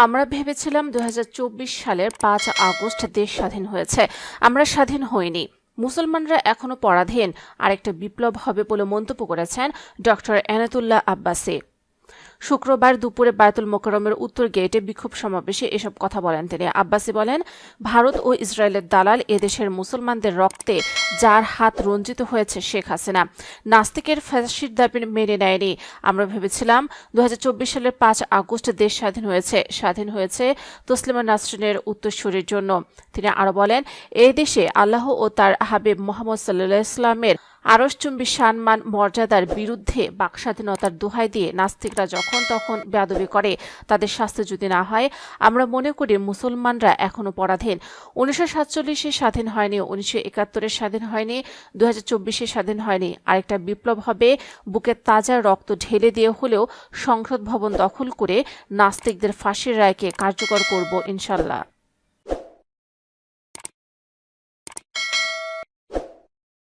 আমরা ভেবেছিলাম ২০২৪ সালের ৫ আগস্ট দেশ স্বাধীন হয়েছে। আমরা স্বাধীন হইনি। মুসলমানরা এখনো পরাধীন। আরেকটা বিপ্লব হবে বলে মন্তব্য করেছেন ডক্টর এনায়েতুল্লাহ আব্বাসী। শুক্রবার দুপুরে বায়তুল মোকাররমের উত্তর গেটে বিক্ষোভ সমাবেশে এসব কথা বলেন তিনি। আব্বাসী বলেন, ভারত ও ইসরায়েলের দালাল এদেশের মুসলমানদের রক্তে যার হাত রঞ্জিত হয়েছে শেখ হাসিনা নাস্তিকের ফাঁসির দাবি মেনে নেয়নি। আমরা ভেবেছিলাম ২০২৪ সালের ৫ আগস্ট দেশ স্বাধীন হয়েছে তসলিমা নাসরিনের উত্তরসূরির জন্য। তিনি আরো বলেন, এই দেশে আল্লাহ ও তার হাবিব মোহাম্মদ সাল্লাল্লাহু আলাইহি ওয়াসাল্লামের আরশচুম্বী সম্মান মর্যাদার বিরুদ্ধে বাকস্বাধীনতার দোহাই দিয়ে নাস্তিকরা যখন তখন বেয়াদবি করে, তাদের শাস্তি যদি না হয়, আমরা মনে করি মুসলমানরা এখনো পরাধীন। ১৯৪৭-এ স্বাধীন হয়নি, ১৯৭১-এ স্বাধীন হয়নি, ২০২৪-এ স্বাধীন হয়নি। আরেকটা বিপ্লব হবে, বুকে তাজা রক্ত ঢেলে দিয়ে হলেও সংসদ ভবন দখল করে নাস্তিকদের ফাঁসির রায়কে কার্যকর করব ইনশাল্লাহ।